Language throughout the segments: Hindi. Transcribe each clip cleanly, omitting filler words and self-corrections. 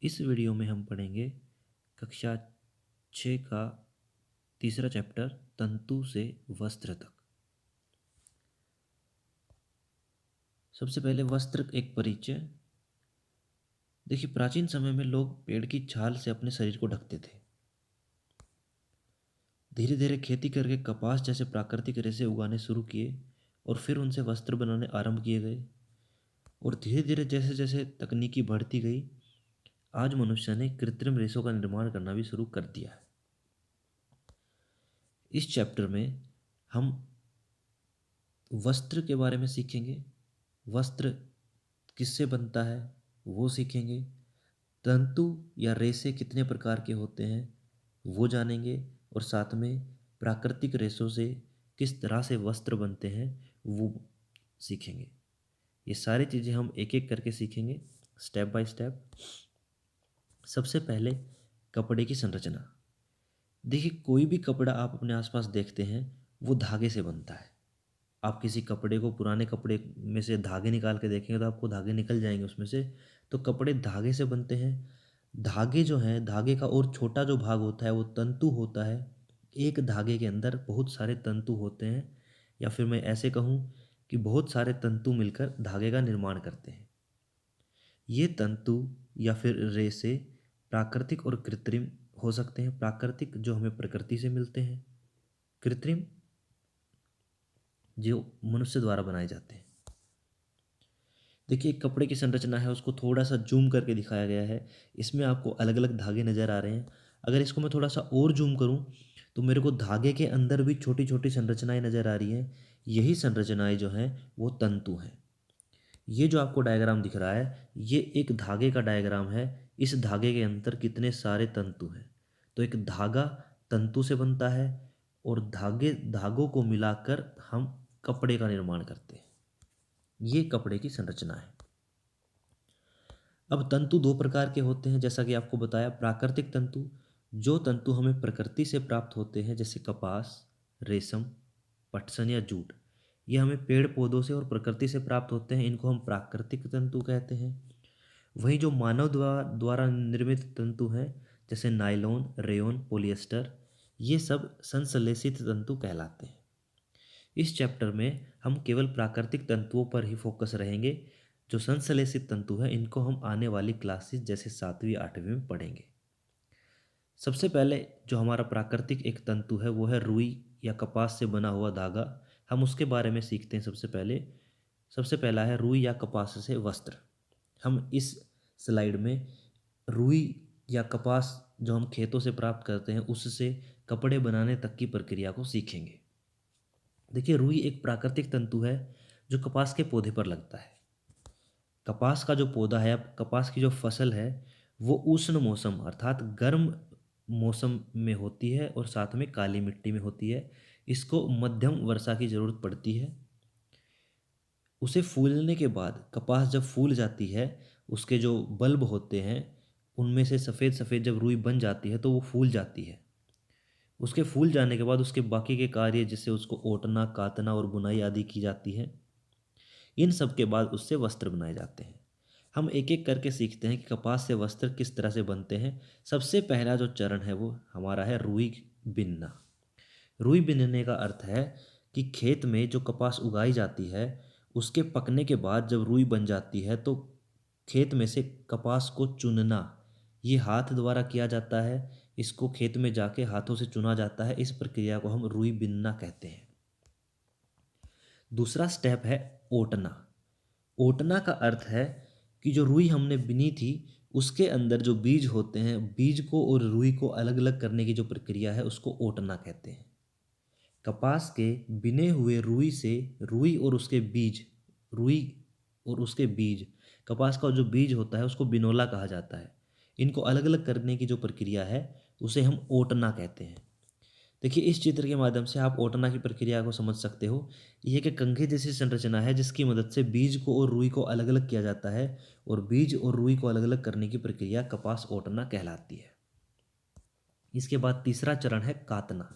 इस वीडियो में हम पढ़ेंगे कक्षा 6 का तीसरा चैप्टर तंतु से वस्त्र तक। सबसे पहले वस्त्र एक परिचय। देखिए, प्राचीन समय में लोग पेड़ की छाल से अपने शरीर को ढकते थे। धीरे धीरे खेती करके कपास जैसे प्राकृतिक रेशे उगाने शुरू किए और फिर उनसे वस्त्र बनाने आरंभ किए गए। और धीरे धीरे जैसे जैसे तकनीकी बढ़ती गई, आज मनुष्य ने कृत्रिम रेशों का निर्माण करना भी शुरू कर दिया है। इस चैप्टर में हम वस्त्र के बारे में सीखेंगे। वस्त्र किससे बनता है वो सीखेंगे। तंतु या रेशे कितने प्रकार के होते हैं वो जानेंगे। और साथ में प्राकृतिक रेशों से किस तरह से वस्त्र बनते हैं वो सीखेंगे। ये सारी चीज़ें हम एक एक करके सीखेंगे, स्टेप बाय स्टेप। सबसे पहले कपड़े की संरचना। देखिए, कोई भी कपड़ा आप अपने आसपास देखते हैं वो धागे से बनता है। आप किसी कपड़े को, पुराने कपड़े में से धागे निकाल के देखेंगे तो आपको धागे निकल जाएंगे उसमें से। तो कपड़े धागे से बनते हैं। धागे जो हैं, धागे का और छोटा जो भाग होता है वो तंतु होता है। एक धागे के अंदर बहुत सारे तंतु होते हैं, या फिर मैं ऐसे कहूँ कि बहुत सारे तंतु मिलकर धागे का निर्माण करते हैं। ये तंतु या फिर रेशे प्राकृतिक और कृत्रिम हो सकते हैं। प्राकृतिक जो हमें प्रकृति से मिलते हैं, कृत्रिम जो मनुष्य द्वारा बनाए जाते हैं। देखिए, एक कपड़े की संरचना है, उसको थोड़ा सा जूम करके दिखाया गया है। इसमें आपको अलग अलग धागे नज़र आ रहे हैं। अगर इसको मैं थोड़ा सा और जूम करूं तो मेरे को धागे के अंदर भी छोटी छोटी संरचनाएं नज़र आ रही हैं। यही संरचनाएं जो हैं वो तंतु हैं। ये जो आपको डायग्राम दिख रहा है ये एक धागे का डायग्राम है। इस धागे के अंदर कितने सारे तंतु हैं। तो एक धागा तंतु से बनता है और धागों को मिलाकर हम कपड़े का निर्माण करते हैं। ये कपड़े की संरचना है। अब तंतु दो प्रकार के होते हैं, जैसा कि आपको बताया। प्राकृतिक तंतु, जो तंतु हमें प्रकृति से प्राप्त होते हैं, जैसे कपास, रेशम, पटसन या जूट। ये हमें पेड़ पौधों से और प्रकृति से प्राप्त होते हैं, इनको हम प्राकृतिक तंतु कहते हैं। वहीं जो मानव द्वारा निर्मित तंतु हैं, जैसे नायलॉन, रेयॉन, पॉलिएस्टर, ये सब संश्लेषित तंतु कहलाते हैं। इस चैप्टर में हम केवल प्राकृतिक तंतुओं पर ही फोकस रहेंगे। जो संश्लेषित तंतु है इनको हम आने वाली क्लासेस जैसे 7वीं 8वीं में पढ़ेंगे। सबसे पहले जो हमारा प्राकृतिक एक तंतु है वो है रुई या कपास से बना हुआ धागा। हम उसके बारे में सीखते हैं। सबसे पहला है रुई या कपास से वस्त्र। हम इस स्लाइड में रुई या कपास जो हम खेतों से प्राप्त करते हैं उससे कपड़े बनाने तक की प्रक्रिया को सीखेंगे। देखिए, रुई एक प्राकृतिक तंतु है जो कपास के पौधे पर लगता है। कपास का जो पौधा है, कपास की जो फसल है, वो उष्ण मौसम अर्थात गर्म मौसम में होती है और साथ में काली मिट्टी में होती है। इसको मध्यम वर्षा की ज़रूरत पड़ती है। उसे फूलने के बाद, कपास जब फूल जाती है, उसके जो बल्ब होते हैं उनमें से सफ़ेद सफ़ेद जब रुई बन जाती है तो वो फूल जाती है। उसके फूल जाने के बाद उसके बाकी के कार्य, जैसे उसको ओटना, कातना और बुनाई आदि की जाती है। इन सब के बाद उससे वस्त्र बनाए जाते हैं। हम एक एक करके सीखते हैं कि कपास से वस्त्र किस तरह से बनते हैं। सबसे पहला जो चरण है वो हमारा है रुई बिनना। रुई बिनने का अर्थ है कि खेत में जो कपास उगाई जाती है उसके पकने के बाद जब रुई बन जाती है तो खेत में से कपास को चुनना, ये हाथ द्वारा किया जाता है। इसको खेत में जाके हाथों से चुना जाता है। इस प्रक्रिया को हम रुई बिनना कहते हैं। दूसरा स्टेप है ओटना। ओटना का अर्थ है कि जो रुई हमने बिनी थी उसके अंदर जो बीज होते हैं, बीज को और रुई को अलग अलग करने की जो प्रक्रिया है उसको ओटना कहते हैं। कपास के बिने हुए रुई से, रुई और उसके बीज, कपास का जो बीज होता है उसको बिनोला कहा जाता है। इनको अलग अलग करने की जो प्रक्रिया है उसे हम ओटना कहते हैं। देखिए, इस चित्र के माध्यम से आप ओटना की प्रक्रिया को समझ सकते हो। यह एक कंघी जैसी संरचना है जिसकी मदद से बीज को और रुई को अलग अलग किया जाता है, और बीज और रुई को अलग अलग करने की प्रक्रिया कपास ओटना कहलाती है। इसके बाद तीसरा चरण है कातना।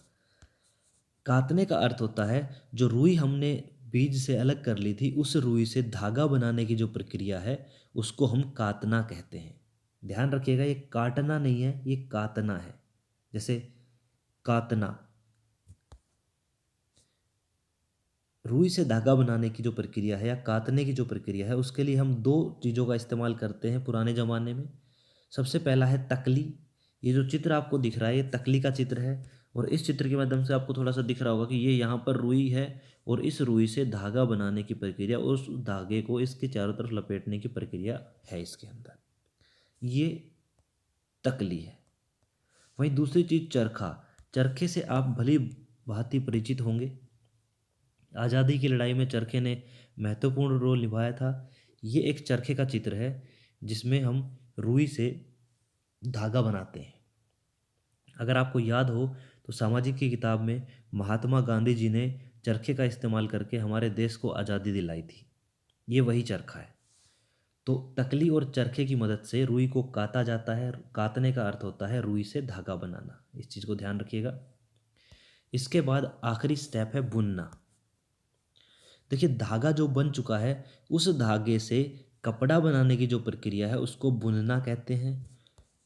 कातने का अर्थ होता है जो रुई हमने बीज से अलग कर ली थी उस रुई से धागा बनाने की जो प्रक्रिया है उसको हम कातना कहते हैं। ध्यान रखिएगा, ये काटना नहीं है, ये कातना है। जैसे कातना, रुई से धागा बनाने की जो प्रक्रिया है या कातने की जो प्रक्रिया है, उसके लिए हम दो चीज़ों का इस्तेमाल करते हैं पुराने ज़माने में। सबसे पहला है तकली। ये जो चित्र आपको दिख रहा है ये तकली का चित्र है, और इस चित्र के माध्यम से आपको थोड़ा सा दिख रहा होगा कि ये यहाँ पर रुई है, और इस रुई से धागा बनाने की प्रक्रिया, उस धागे को इसके चारों तरफ लपेटने की प्रक्रिया है इसके अंदर, ये तकली है। वहीं दूसरी चीज़ चरखा। चरखे से आप भली भांति परिचित होंगे। आज़ादी की लड़ाई में चरखे ने महत्वपूर्ण रोल निभाया था। ये एक चरखे का चित्र है जिसमें हम रुई से धागा बनाते हैं। अगर आपको याद हो तो सामाजिक की किताब में महात्मा गांधी जी ने चरखे का इस्तेमाल करके हमारे देश को आज़ादी दिलाई थी। ये वही चरखा है। तो तकली और चरखे की मदद से रुई को काता जाता है। कातने का अर्थ होता है रुई से धागा बनाना। इस चीज़ को ध्यान रखिएगा। इसके बाद आखिरी स्टेप है बुनना। देखिए, धागा जो बन चुका है उस धागे से कपड़ा बनाने की जो प्रक्रिया है उसको बुनना कहते हैं।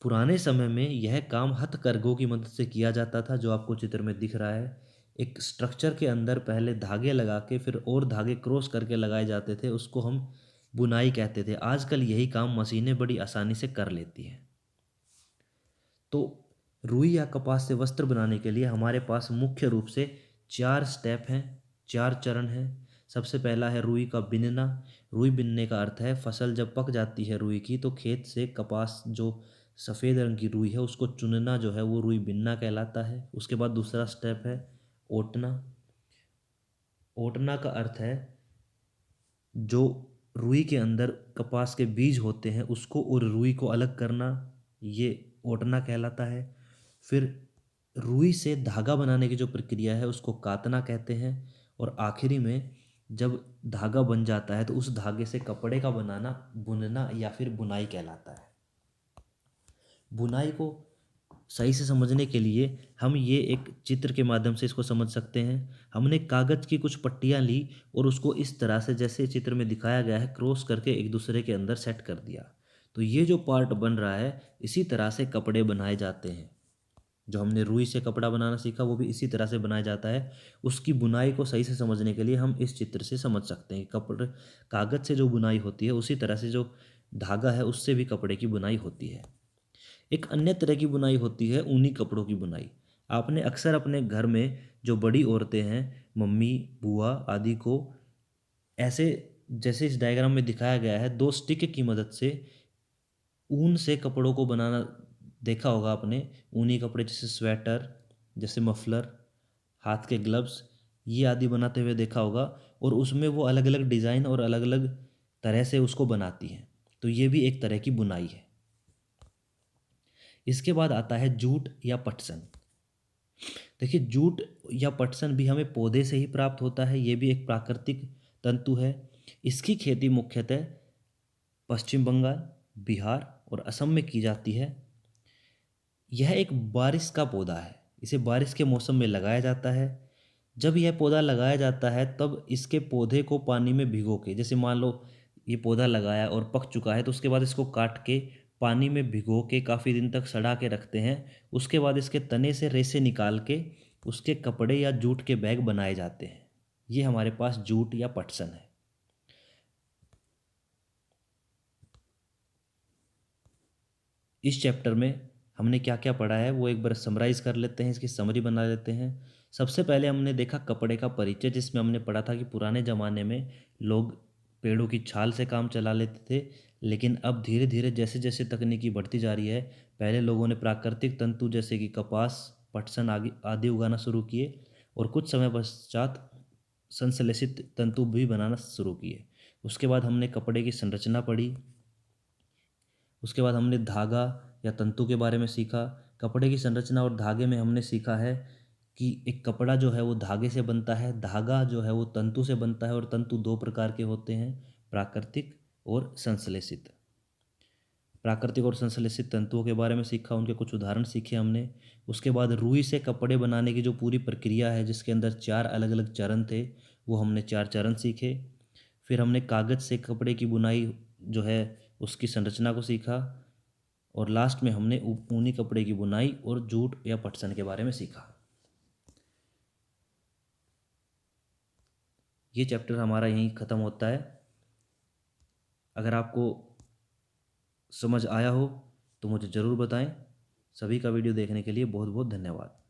पुराने समय में यह काम हथकरघों की मदद से किया जाता था, जो आपको चित्र में दिख रहा है। एक स्ट्रक्चर के अंदर पहले धागे लगा के फिर और धागे क्रॉस करके लगाए जाते थे, उसको हम बुनाई कहते थे। आजकल यही काम मशीनें बड़ी आसानी से कर लेती हैं। तो रुई या कपास से वस्त्र बनाने के लिए हमारे पास मुख्य रूप से 4 स्टेप हैं, 4 चरण हैं। सबसे पहला है रुई का बिनना। रुई बिनने का अर्थ है फसल जब पक जाती है रुई की तो खेत से कपास जो सफ़ेद रंग की रुई है उसको चुनना जो है वो रुई बिनना कहलाता है। उसके बाद दूसरा स्टेप है ओटना। ओटना का अर्थ है जो रुई के अंदर कपास के बीज होते हैं उसको और रुई को अलग करना, ये ओटना कहलाता है। फिर रुई से धागा बनाने की जो प्रक्रिया है उसको कातना कहते हैं। और आखिरी में जब धागा बन जाता है तो उस धागे से कपड़े का बनाना बुनना या फिर बुनाई कहलाता है। बुनाई को सही से समझने के लिए हम ये एक चित्र के माध्यम से इसको समझ सकते हैं। हमने कागज़ की कुछ पट्टियाँ ली और उसको इस तरह से जैसे चित्र में दिखाया गया है क्रॉस करके एक दूसरे के अंदर सेट कर दिया। तो ये जो पार्ट बन रहा है इसी तरह से कपड़े बनाए जाते हैं। जो हमने रुई से कपड़ा बनाना सीखा वो भी इसी तरह से बनाया जाता है। उसकी बुनाई को सही से समझने के लिए हम इस चित्र से समझ सकते हैं। कपड़े कागज़ से जो बुनाई होती है उसी तरह से जो धागा है उससे भी कपड़े की बुनाई होती है। एक अन्य तरह की बुनाई होती है ऊनी कपड़ों की बुनाई। आपने अक्सर अपने घर में जो बड़ी औरतें हैं, मम्मी, बुआ आदि को ऐसे जैसे इस डायग्राम में दिखाया गया है 2 स्टिक की मदद से ऊन से कपड़ों को बनाना देखा होगा आपने। ऊनी कपड़े जैसे स्वेटर, जैसे मफलर, हाथ के ग्लव्स, ये आदि बनाते हुए देखा होगा। और उसमें वो अलग अलग डिज़ाइन और अलग अलग तरह से उसको बनाती हैं। तो ये भी एक तरह की बुनाई है। इसके बाद आता है जूट या पटसन। देखिए, जूट या पटसन भी हमें पौधे से ही प्राप्त होता है। ये भी एक प्राकृतिक तंतु है। इसकी खेती मुख्यतः पश्चिम बंगाल, बिहार और असम में की जाती है। यह एक बारिश का पौधा है। इसे बारिश के मौसम में लगाया जाता है। जब यह पौधा लगाया जाता है तब इसके पौधे को पानी में भिगो के, जैसे मान लो ये पौधा लगाया और पक चुका है तो उसके बाद इसको काट के पानी में भिगो के काफ़ी दिन तक सड़ा के रखते हैं। उसके बाद इसके तने से रेशे निकाल के उसके कपड़े या जूट के बैग बनाए जाते हैं। ये हमारे पास जूट या पटसन है। इस चैप्टर में हमने क्या क्या पढ़ा है वो एक बार समराइज़ कर लेते हैं, इसकी समरी बना लेते हैं। सबसे पहले हमने देखा कपड़े का परिचय, जिसमें हमने पढ़ा था कि पुराने ज़माने में लोग पेड़ों की छाल से काम चला लेते थे, लेकिन अब धीरे धीरे जैसे जैसे तकनीकी बढ़ती जा रही है, पहले लोगों ने प्राकृतिक तंतु जैसे कि कपास, पटसन आदि उगाना शुरू किए और कुछ समय पश्चात संश्लेषित तंतु भी बनाना शुरू किए। उसके बाद हमने कपड़े की संरचना पढ़ी। उसके बाद हमने धागा या तंतु के बारे में सीखा। कपड़े की संरचना और धागे में हमने सीखा है कि एक कपड़ा जो है वो धागे से बनता है, धागा जो है वो तंतु से बनता है, और तंतु 2 प्रकार के होते हैं, प्राकृतिक और संश्लेषित। प्राकृतिक और संश्लेषित तंतुओं के बारे में सीखा, उनके कुछ उदाहरण सीखे हमने। उसके बाद रुई से कपड़े बनाने की जो पूरी प्रक्रिया है जिसके अंदर 4 अलग अलग चरण थे, वो हमने 4 चरण सीखे। फिर हमने कागज़ से कपड़े की बुनाई जो है उसकी संरचना को सीखा। और लास्ट में हमने ऊनी कपड़े की बुनाई और जूट या पटसन के बारे में सीखा। ये चैप्टर हमारा यहीं ख़त्म होता है। अगर आपको समझ आया हो तो मुझे ज़रूर बताएं। सभी का वीडियो देखने के लिए बहुत बहुत धन्यवाद।